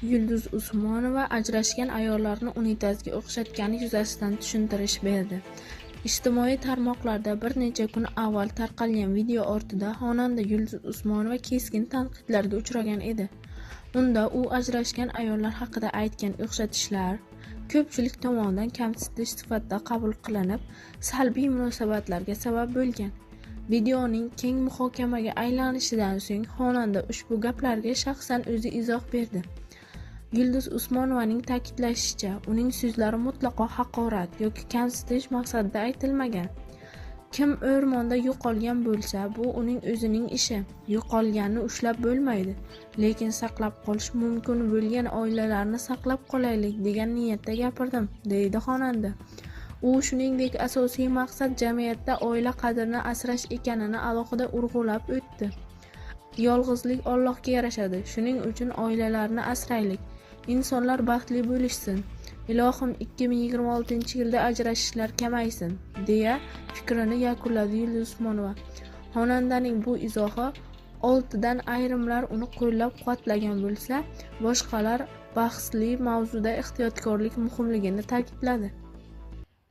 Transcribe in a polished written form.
Yulduz Usmonova ajrashgan ayollarni unitazga o'xshatgani yuzasidan tushuntirish berdi. Ijtimoiy tarmoqlarda bir necha kun avval tarqalgan video ortida xonanda Yulduz Usmonova keskin tanqidlarga uchragan edi. Unda u ajrashgan ayollar haqida aytgan o'xshatishlar ko'pchilik tomonidan kamsitish sifatida qabul qilinib, salbiy munosabatlarga sabab bo'lgan. Videoning keng muhokamaga aylanishidan so'ng xonanda ushbu gaplarga shaxsan o'zi izoh berdi. Yulduz Usmonovaning ta'kidlashicha, uning so'zlari mutlaqo haqorat yoki kamsitish maqsadida aytilmagan. Kim o'rmonda yo'qolgan bo'lsa, bu uning o'zining ishi. Yo'qolganni ushlab bo'lmaydi, lekin saqlab qolish mumkin bo'lgan oilalarni saqlab qolaylik degan niyatda gapirdim, deydi xonanda. U shuningdek asosiy maqsad jamiyatda oila qadrini asrash ekanini alohida urg'ulab o'tdi. Yolg'izlik Allohga yarashadi, shuning uchun oilalarni asraylik. Insonlar baxtli bo'lishsin. Ilohim 2026-yilda ajrashishlar kamaysin, deya fikrini yakunladi Yulduz Usmonova. Xonandaning bu izohi oldidan ayrimlar uni qo'llab-quvvatlagan bo'lsa, boshqalar bahsli mavzuda ehtiyotkorlik muhimligini ta'kidladi.